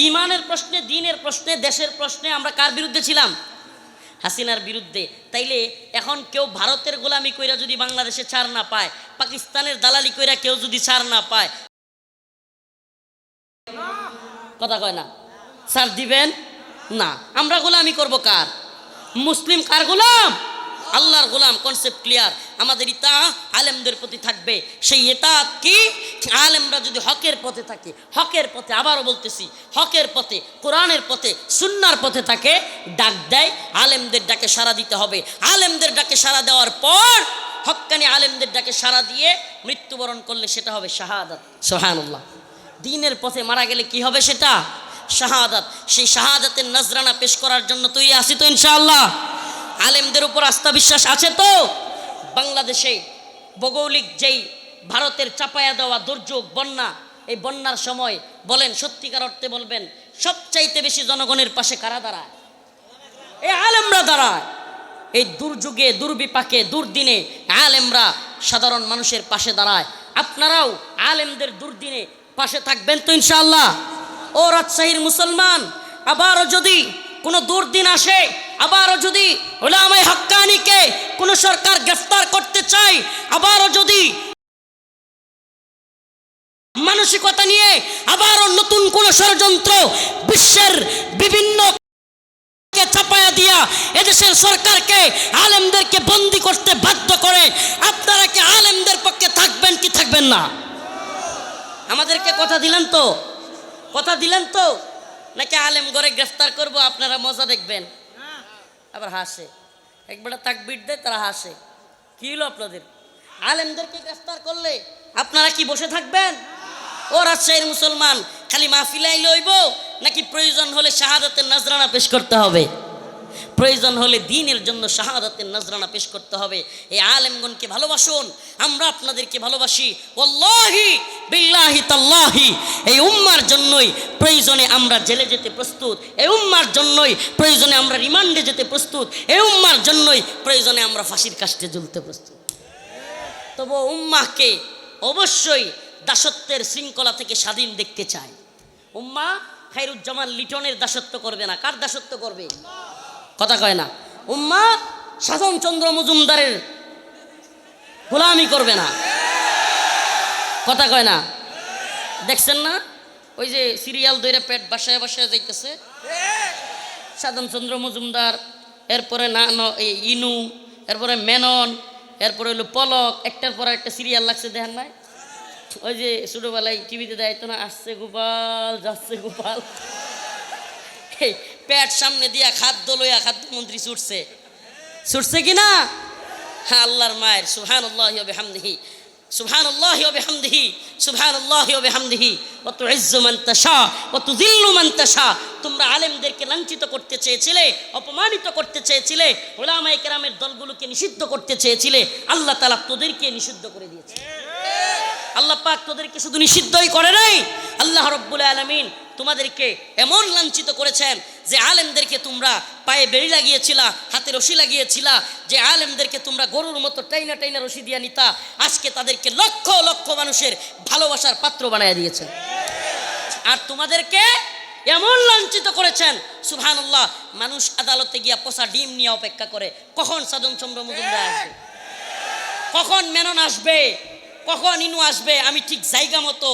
A: ঈমানের প্রশ্নে, দ্বীনের প্রশ্নে, দেশের প্রশ্নে আমরা কার বিরুদ্ধে ছিলাম? হাসিনার বিরুদ্ধে। তাইলে এখন কেউ ভারতের গোলামি কইরা যদি বাংলাদেশে ছাড় না পায়, পাকিস্তানের দালালি কইরা কেউ যদি ছাড় না পায়, কথা কয় না, ছাড় দিবেন না। আমরা গোলামি করব কার? মুসলিম কার গোলাম? আল্লাহর গোলাম, কনসেপ্ট ক্লিয়ার। আমাদের ইতা আলেমদের প্রতি থাকবে। সেই ইতাআত কি? আলেমরা যদি হকের পথে থাকে, হকের পথে, আবারও বলতেছি, হকের পথে, কোরআনের পথে, সুন্নাহর পথে থাকে, ডাক দেয়, আলেমদের ডাকে সাড়া দিতে হবে। আলেমদের ডাকে সাড়া দেওয়ার পর, হক্কানি আলেমদের ডাকে সাড়া দিয়ে মৃত্যুবরণ করলে সেটা হবে শাহাদাত। সুবহানাল্লাহ। দ্বীনের পথে মারা গেলে কি হবে? সেটা শাহাদাত। সেই শাহাদাতের নজরানা পেশ করার জন্য তৈরি আছি তো ইনশাআল্লাহ? আলেমদের উপর আস্থা বিশ্বাস আছে তো? বাংলাদেশে ভৌগোলিক যেই ভারতের চাপায়া দেওয়া দুর্যোগ, বন্যা, এই বন্যার সময় বলেন, সত্যিকার অর্থে বলবেন, সবচাইতে বেশি জনগণের পাশে কারা দাঁড়ায়? এই আলেমরা দাঁড়ায়। এই দুর্যোগে, দুর্বিপাকে, দুর্দিনে আলেমরা সাধারণ মানুষের পাশে দাঁড়ায়। আপনারাও আলেমদের দুর্দিনে পাশে থাকবেন তো ইনশাআল্লাহ? ও রাজশাহীর মুসলমান, আবারও যদি কোনো দুর্দিন আসে, আবারও যদি উলামায়ে হক্কানিকে কোনো সরকার গ্রেফতার করতে চায়, আবারও যদি মানসিকতা নিয়ে আবারও নতুন কোন ষড়যন্ত্র বিশ্বের বিভিন্ন চাপায়া দিয়া এদেশের সরকারকে, আলেমদেরকে বন্দী করতে বাধ্য করে, আপনারা কি আলেমদের পক্ষে থাকবেন কি থাকবেন না? আমাদেরকে কথা দিলেন তো? কথা দিলেন তো? নাকি আলেম ঘরে গ্রেফতার করব, আপনারা মজা দেখবেন? আবার হাসে, একবার তাকবীর দেয়, তারা হাসে। কি হলো আপনাদের? আলেমদেরকে গ্রেফতার করলে আপনারা কি বসে থাকবেন? ও রাজশাহীর মুসলমান, খালি মাহফিলাই লইব নাকি প্রয়োজন হলে শাহাদাতের নজরানা পেশ করতে হবে? প্রয়োজন হলে দ্বীনের জন্য শাহাদাতের নজরানা পেশ করতে হবে। এই আলেমগণকে ভালোবাসুন, আমরা আপনাদেরকে ভালোবাসি। ওয়াল্লাহি বিল্লাহি তাল্লাহি, এই উম্মার জন্যই প্রয়োজনে আমরা জেলে যেতে প্রস্তুত, এই উম্মার জন্যই প্রয়োজনে আমরা রিমান্ডে যেতে প্রস্তুত, এই উম্মার জন্যই প্রয়োজনে আমরা ফাঁসির কাস্টে ঝুলতে প্রস্তুত। তবু উম্মাহকে অবশ্যই দাসত্বের শৃঙ্খলা থেকে স্বাধীন দেখতে চায়। উম্মাহ খায়রুজ্জামান লিটনের দাসত্ব করবে না। কার দাসত্ব করবে? কথা কয় না। উম্মাহ সাধনচন্দ্র মজুমদারের গোলামি করবে না। কথা কয় না। দেখছেন না ওই যে সিরিয়াল ধরে পেট বাসায় বাসায় যাইতেছে, সাধনচন্দ্র মজুমদার, এরপরে না ইনু, এরপরে মেনন, এরপরে হলো পলক, একটার পর একটা সিরিয়াল লাগছে, দেখেন নাই? ওই যে ছোটবেলায় টিভিতে দেয় তো না, আসছে গোপাল যাচ্ছে গোপাল, পেট সামনে দিয়া খাদ্য লইয়া খাদ্যমন্ত্রী ছুটছে, ছুটছে কিনা? হ্যাঁ, আল্লাহর মায়ের সুবহানাল্লাহি ওয়া বিহামদিহি, সুবহানাল্লাহি ওয়া বিহামদিহি, সুবহানাল্লাহি ওয়া বিহামদিহি, ওয়া তুইজ্জু মান তাশা ওয়া তুযিল্লু মান তাশা। তোমরা আলেমদেরকে লাঞ্ছিত করতে চেয়েছিলে, অপমানিত করতে চেয়েছিলে, উলামায়ে কেরামের দলগুলোকে নিষিদ্ধ করতে চেয়েছিলে, আল্লাহ তাআলা তোদেরকে নিষিদ্ধ করে দিয়েছে। আল্লাহ পাক তোদেরকে শুধু নিষিদ্ধই করে নাই, আল্লাহ রাব্বুল আলামিন তোমাদেরকে এমন লাঞ্ছিত করেছেন যে আলেমদেরকে তোমরা পায়ে বেড়ি লাগিয়েছিলা, হাতে রশি লাগিয়েছিলা, যে আলেমদেরকে তোমরা গরুর মতো টাইনা টাইনা রশি দিয়া নিতা, আজকে তাদেরকে লক্ষ লক্ষ মানুষের ভালোবাসার পাত্র বানায় দিয়েছেন। আর তোমাদেরকে এমন লাঞ্ছিত করেছেন, সুবহানাল্লাহ, মানুষ আদালতে গিয়া পচা ডিম নিয়ে অপেক্ষা করে কখন সাধনচন্দ্র মজুমদার আসবে, কখন মেনন আসবে, কখন ইনু আসবে, আমি ঠিক জায়গা মতো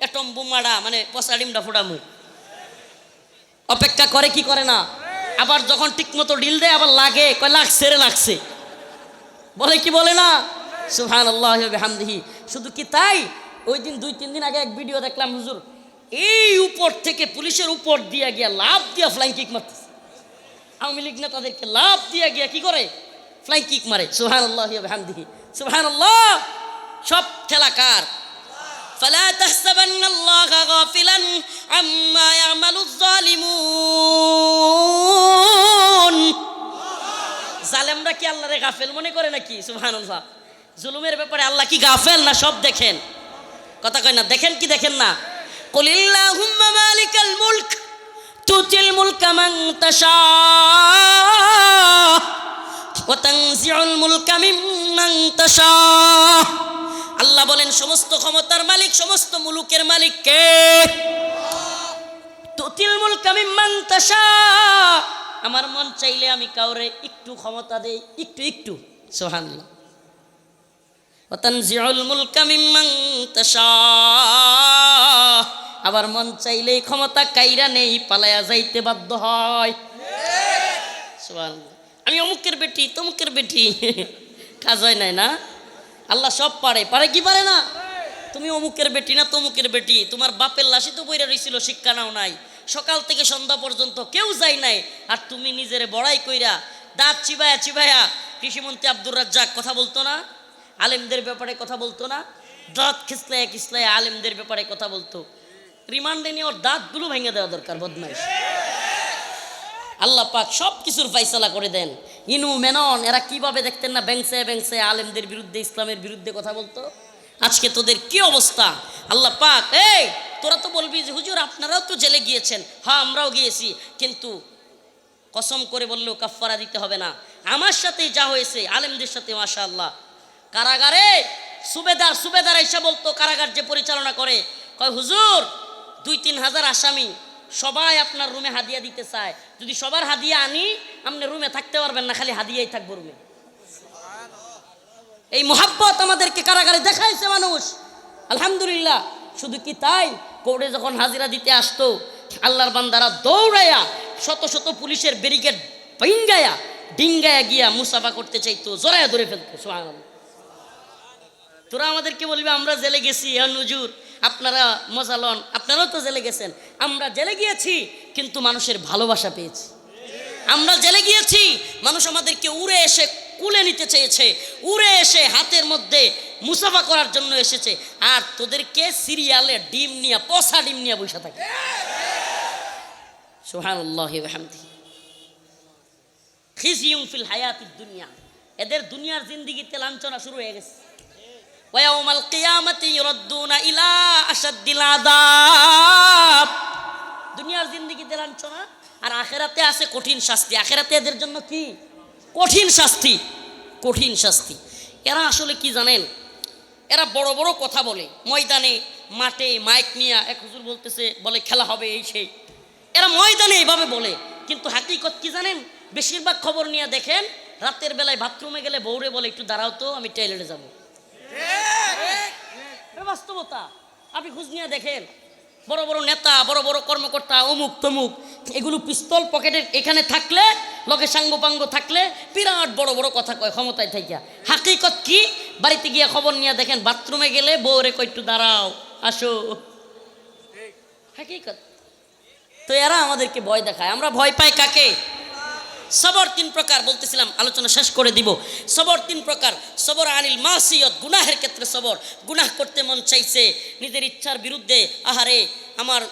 A: এটম বোমাটা মানে পচা ডিমটা ফোটামু, অপেক্ষা করে কি করে না? আবার যখন ঠিক মতো ডিল দেয় আবার লাগে, কয় লাগছে রে লাগছে, বলে কি বলে না? সুবহানাল্লাহি ওয়া বিহামদিহি। শুধু কি তাই, ওই দিন 2-3 দিন আগে এক ভিডিও দেখলাম, হুজুর এই উপর থেকে পুলিশের উপর দিয়া গিয়া লাভ দিয়া ফ্লাইং কিক মারতেছে। আওয়ামী লীগ না তাদেরকে লাভ দিয়া গিয়া কি করে? ফ্লাইং কিক মারে। সুবহানাল্লাহি ওয়া বিহামদিহি, সুবহানাল্লাহ। সব খেলা কার? ফালা তাহসাবান্নাল্লাহা গাফিলান আম্মা ইয়ামালুজ জালিমুন। জালেমরা কি আল্লাহরে গাফেল মনে করে নাকি? সুবহানাল্লাহ। জুলুমের ব্যাপারে আল্লাহ কি গাফেল না? সব দেখেন। কথা কয় না? দেখেন কি দেখেন না? কুলিল্লাহুম্মা মালিকাল মুলক তুতিল মুলকা মান তাশা ওয়া তানজিউল মুলকা মিম্মান তাশা। আল্লাহ বলেন সমস্ত ক্ষমতার মালিক, সমস্ত মুলুকের মালিক কে? তুতিল মুলকা মিম্মান তাশা। আমার মন চাইলে আমি কাউরে একটু ক্ষমতা দেই, একটু একটু। সুবহানাল্লাহ। ওয়া তানজিউল মুলকা মিম্মান তাশা। আবার মন চাইলেই ক্ষমতা কাইরা নেই, পালায়া যাইতে বাধ্য হয়। সুবহানাল্লাহ। আমি অমুকের বেটি তমুকের বেটি কাজ হয় নাই না? আল্লাহ সব পারে, পারে কি পারে না? তুমি অমুকের বেটি না তমুকের বেটি, তোমার বাপের লাশই তো বইরা রইছিল, শিক্ষা নাও নাই, সকাল থেকে সন্ধ্যা পর্যন্ত কেউ যায় নাই, আর তুমি নিজেরে বড়াই কইরা দাঁত চিবায়া চিবায়া। কৃষিমন্ত্রী আব্দুর রাজ্জাক কথা বলতো না? আলেমদের ব্যাপারে কথা বলতো না? দাঁত খিসলায় খিসলায় আলেমদের ব্যাপারে কথা বলতো। রিমান্ডে নিয়ে ওর দাঁতগুলো ভেঙে দেওয়া দরকার, বদমাইশ। আল্লাহ পাক সব কিছুর ফাইসালা করে দেন। ইনু মেনন এরা কিভাবে দেখতেন না ব্যাংসে ব্যাংসে আলেমদের বিরুদ্ধে, ইসলামের বিরুদ্ধে কথা বলতো। আজকে তোদের কি অবস্থা? আল্লাহ পাক, এই তোরা তো বলবি যে হুজুর আপনারাও তো জেলে গিয়েছেন। হ্যাঁ আমরাও গিয়েছি, কিন্তু কসম করে বললেও কাফফারা দিতে হবে না। আমার সাথেই যা হয়েছে আলেমদের সাথে মাশাআল্লাহ। কারাগারে সুবেদার এসে বলতো, কারাগার যে পরিচালনা করে, কয় হুজুর 2-3 হাজার আসামি সবাই আপনার রুমে হাদিয়া দিতে চায়, যদি সবার হাদিয়া আনি আপনি রুমে থাকতে পারবেন না, খালি হাদিয়াই থাকবো রুমে। এই মোহাব্বত আমাদেরকে কারাগারে দেখাইছে মানুষ, আলহামদুলিল্লাহ। শুধু কি তাই, কোর্টে যখন হাজিরা দিতে আসতো আল্লাহর বান্দারা দৌড়াইয়া শত শত পুলিশের ব্যারিকেড ভাঙ্গায়া ডিঙ্গায়া গিয়া মুসাফা করতে চাইতো, জোরায়া ধরে ফেলতো। সুবহানাল্লাহ। তোরা আমাদেরকে বলবি আমরা জেলে গেছি, হুজুর আপনারা মজা লন, আপনারাও তো জেলে গেছেন। আমরা জেলে গিয়েছি কিন্তু মানুষের ভালোবাসা পেয়েছি। আমরা জেলে গিয়েছি, মানুষ আমাদেরকে উড়ে এসে কুলে নিতে চেয়েছে, উড়ে এসে হাতের মধ্যে মুসাফা করার জন্য এসেছে। আর তোদেরকে সিরিয়ালে ডিম নিয়ে, পচা ডিম নিয়ে বসে থাকে। সুবহানাল্লাহি ওয়া বিহামদিহি। খিজিয়ুম ফিল হায়াতিদ দুনিয়া, এদের দুনিয়ার জিন্দেগিতে লাঞ্ছনা শুরু হয়ে গেছে। ওয়া ইয়াউমাল কিয়ামাতি ইউরাদ্দুনা ইলা আশাদ্দিল আযাব। দুনিয়ার জিন্দেগিতে লাঞ্ছনা, আর আখেরাতে আছে কঠিন শাস্তি। আখেরাতে এদের জন্য কি কঠিন শাস্তি, কঠিন শাস্তি। এরা আসলে কি জানেন, এরা বড় বড় কথা বলে ময়দানে, মাঠে মাইক নিয়ে, এক হুজুর বলতেছে, বলে খেলা হবে এই সেই, এরা ময়দানে এইভাবে বলে, কিন্তু হাকিকত কি জানেন? বেশিরভাগ খবর নিয়ে দেখেন রাতের বেলায় বাথরুমে গেলে বউরে বলে একটু দাঁড়াও তো আমি টয়লেটে যাবো। বাস্তবতা, আপনি খোঁজ নিয়ে দেখেন বড় বড় নেতা, বড় বড় কর্মকর্তা, অমুক তমুক, এগুলো পিস্তল পকেটের এখানে থাকলে, লগে সাঙ্গ থাকলে বিরাট বড় বড় কথা কয় ক্ষমতায় থাইকা। হাকিকত কি? বাড়িতে গিয়ে খবর নিয়ে দেখেন বাথরুমে গেলে বউরে কয় একটু দাঁড়াও আসো। হাকিকত। তো এরা আমাদেরকে ভয় দেখায়, আমরা ভয় পাই কাকে? সবর 3 প্রকার বলতেছিলাম, আলোচনা শেষ করে দিব। সবর 3 প্রকার। সবর আনিল মাসিয়ত, গুনাহের ক্ষেত্রে সবর। গুনাহ করতে মন চাইছে, নিজের ইচ্ছার বিরুদ্ধে, আহারে আমার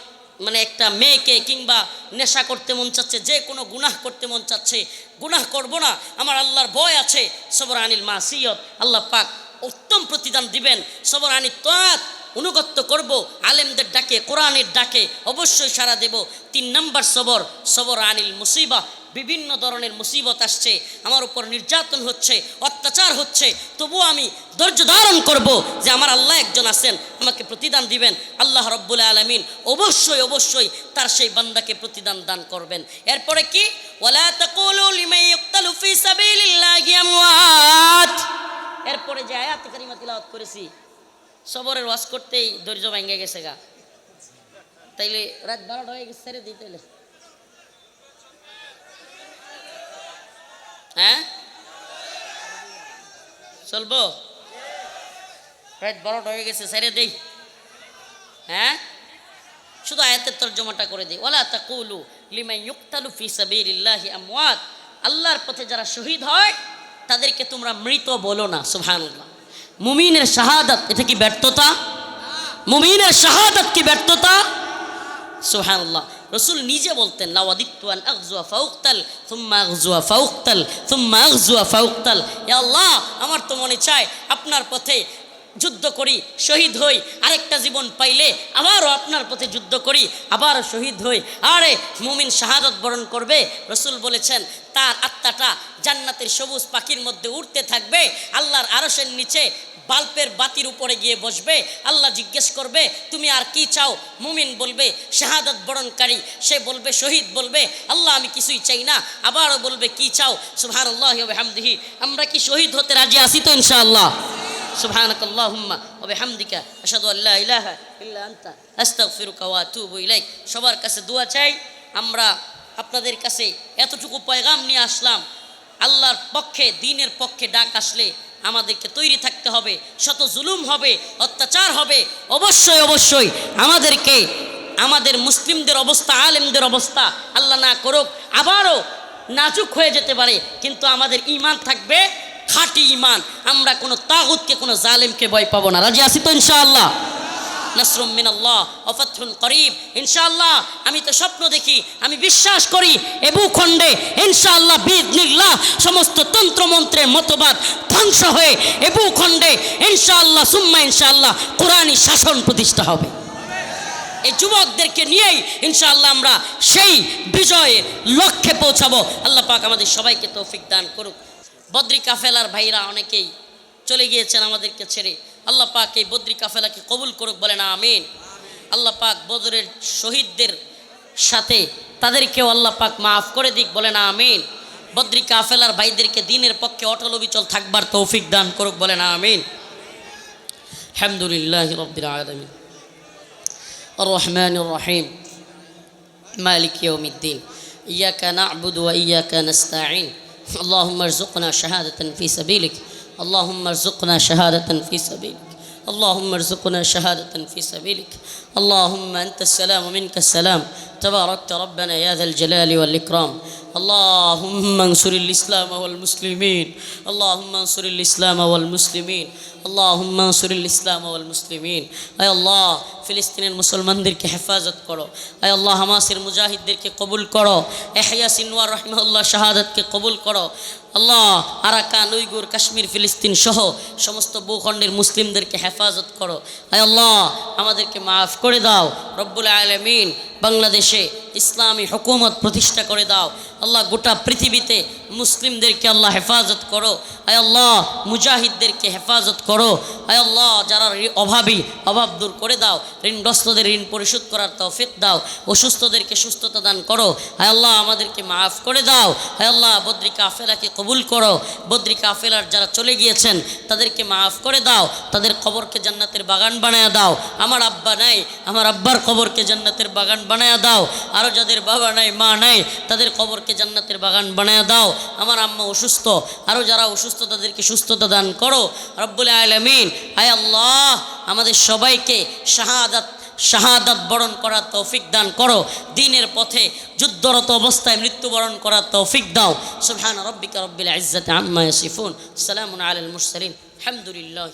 A: মানে একটা মেয়েকে কিংবা নেশা করতে মন চাচ্ছে, যে কোনো গুনাহ করতে মন চাচ্ছে, গুনাহ করব না, আমার আল্লাহর ভয় আছে। সবর আনিল মাসিয়ত, আল্লাহ পাক উত্তম প্রতিদান দিবেন। সবর আনিল তাআত, অনুগত্য করব, আলেমদের ডাকে, কোরআনের ডাকে অবশ্যই সাড়া দেব। 3 নম্বর সবর, সবর আনিল মুসিবা। বিভিন্ন ধরনের মুসিবত আসছে, আমার উপর নির্যাতন হচ্ছে, অত্যাচার হচ্ছে, তবুও আমি ধৈর্য ধারণ করব যে আমার আল্লাহ একজন আছেন, আমাকে প্রতিদান দিবেন। আল্লাহ রব্বুল আলামিন অবশ্যই অবশ্যই তার সেই বান্দাকে প্রতিদান দান করবেন। এরপরে কি? ওয়ালা তাকুলু লিমান ইউকতালু ফি সাবিলিল্লাহি আমওয়াত। এরপরে যে আয়াত কারিমা তিলাওয়াত করেছি, সবরের ওয়াজ করতেই ধৈর্য ভেঙে গেছে গা। তাইলে রাত 12টা হয়ে গেছে, ছেড়ে দিতে হলে হ্যাঁ চলবো? রাত 12টা হয়ে গেছে, ছেড়ে দেই। হ্যাঁ, শুধু আয়াতের তর্জমাটা করে দিই। ওয়ালা তাকুলু লিমান ইউকতালু ফি সাবিলিল্লাহি আমওয়াত। আল্লাহর পথে যারা শহীদ হয় তাদেরকে তোমরা মৃত বলো না। সুবহানাল্লাহ। মুমিনের শাহাদাত, এটা কি ব্যর্থতা? মুমিনের শাহাদাত কি ব্যর্থতা? সুবহানাল্লাহ। রসুল নিজে বলতেন, লাওয়াদিত্তু আন আগজুয়া ফাউকতাল সুম্মা আগজুয়া ফাউকতাল সুম্মা আগজুয়া ফাউকতাল। ইয়া আল্লাহ, আমার তো মনে চায় আপনার পথে যুদ্ধ করি, শহীদ হই, আরেকটা জীবন পাইলে আবারও আপনার পথে যুদ্ধ করি, আবারও শহীদ হই। আরে মুমিন শাহাদাত বরণ করবে, রসুল বলেছেন তার আত্মাটা জান্নাতের সবুজ পাখির মধ্যে উঠতে থাকবে, আল্লাহর আরশের নিচে বাল্বের বাতির উপরে গিয়ে বসবে। আল্লাহ জিজ্ঞেস করবে তুমি আর কি চাও? মুমিন বলবে শাহাদাত বরণকারী, সে বলবে শহীদ বলবে আল্লাহ আমি কিছুই চাই না। আবারও বলবে কি চাও? সুবহানাল্লাহি ওয়া বিহামদিহি। আমরা কি শহীদ হতে রাজি আছি তো ইনশাআল্লাহ? সুবহানাকাল্লাহুম্মা ওয়া বিহামদিকা আশহাদু আল্লা ইলাহা ইল্লা আনতা আস্তাগফিরুকা ওয়া আতুবু ইলাইক। সবার কাছে দোয়া চাই। আমরা আপনাদের কাছে এতটুকু পয়গাম নিয়ে আসলাম, আল্লাহর পক্ষে দ্বীনের পক্ষে ডাক আসলে আমাদেরকে তৈরি থাকতে হবে। শত জুলুম হবে, অত্যাচার হবে, অবশ্যই অবশ্যই আমাদেরকে আমাদের মুসলিমদের অবস্থা, আলেমদের অবস্থা আল্লাহ না করুক আবারও নাজুক হয়ে যেতে পারে, কিন্তু আমাদের ঈমান থাকবে খাঁটি ঈমান। আমরা কোনো তাগুতকে, কোনো জালেমকে ভয় পাবো না। রাজি আছি তো ইনশাআল্লাহ? নাসরুম মিনাল্লাহ ওয়া ফাতহুন করিব। ইনশাআল্লাহ আমি তো স্বপ্ন দেখি, আমি বিশ্বাস করি এ ভূখণ্ডে ইনশাআল্লাহ বিইذনিল্লাহ সমস্ত তন্ত্রমন্ত্রের মতবাদ ধ্বংস হয়ে এ ভূখণ্ডে ইনশাআল্লাহ সুম্মা ইনশাআল্লাহ কোরআনী শাসন প্রতিষ্ঠা হবে। এই যুবকদেরকে নিয়েই ইনশাআল্লাহ আমরা সেই বিজয়ের লক্ষ্যে পৌঁছাবো। আল্লাহ পাক আমাদের সবাইকে তৌফিক দান করুক। বদরি কাফেলার ভাইরা অনেকেই চলে গিয়েছেন আমাদেরকে ছেড়ে। আল্লাহ পাক এই বদরি কাফেলাকে কবুল করুক, বলেন আমিন। আল্লাহ পাক বদরের শহীদদের সাথে তাদেরকেও আল্লাহ পাক মাফ করে দিক, বলেন আমিন। বদরি কাফেলার ভাইদেরকে দ্বীনের পক্ষে অটল অবিচল থাকবার তৌফিক দান করুক, বলেন আমিন। আলহামদুলিল্লাহি রাব্বিল আলামিন আর রহমানির রহিম মালিক ইয়াউমিদ্দিন ইয়াকা না'বুদু ওয়া ইয়াকা নাস্তাঈন আল্লাহুম্মা আরযুকনা শাহাদাতান ফি সাবিলিক اللهم ارزقنا شهادة في سبيلك اللهم ارزقنا شهادة في سبيلك اللهم أنت السلام ومنك السلام تباركت ربنا يا ذا الجلال والإكرام اللهم انصر الإسلام والمسلمين اللهم انصر الإسلام والمسلمين اللهم انصر الإسلام والمسلمين أي الله ফিলিস্তিনের মুসলমানদেরকে হেফাজত করো। আয় আল্লাহ হামাসের মুজাহিদদেরকে কবুল করো। ইহইয়া সিনওয়ার রাহিমাহুল্লাহ শাহাদাতকে কবুল করো। আল্লাহ আরাকান, উইগুর, কাশ্মীর, ফিলিস্তিন সহ সমস্ত ভূখণ্ডের মুসলিমদেরকে হেফাজত করো। আয় আল্লাহ আমাদেরকে মাফ করে দাও। রব্বুল আলামিন বাংলাদেশে ইসলামী হুকুমত প্রতিষ্ঠা করে দাও। আল্লাহ গোটা পৃথিবীতে মুসলিমদেরকে আল্লাহ হেফাজত করো। আয় আল্লাহ মুজাহিদদেরকে হেফাজত করো। আয় আল্লাহ যারা অভাবী অভাব দূর করে দাও। ঋণগ্রস্তদের ঋণ পরিশোধ করার তৌফিক দাও। অসুস্থদেরকে সুস্থতা দান করো। আয় আল্লাহ আমাদেরকে মাফ করে দাও। আয় আল্লাহ বদরি কাফেলাকে কবুল করো। বদরি কাফেলার যারা চলে গিয়েছেন তাদেরকে মাফ করে দাও। তাদের কবরকে জান্নাতের বাগান বানায়া দাও। আমার আব্বা নাই, আমার আব্বার কবরকে জান্নাতের বাগান বানায়া দাও। আরও যাদের বাবা নাই, মা নাই, তাদের কবরকে জান্নাতের বাগান বানায়া দাও। আমার আম্মা অসুস্থ, আরও যারা অসুস্থ তাদেরকে সুস্থতা দান করো রব্বুল আলামিন। আয় আল্লাহ আমাদের সবাইকে শাহাদাত বরণ করার তৌফিক দান করো। দ্বীনের পথে যুদ্ধরত অবস্থায় মৃত্যুবরণ করার তৌফিক দাও। সুবহান রাব্বিকা রাব্বিল ইজ্জাতি আম্মা ইয়াসিফুন, সালামুন আলাল মুরসালিন, আলহামদুলিল্লাহ।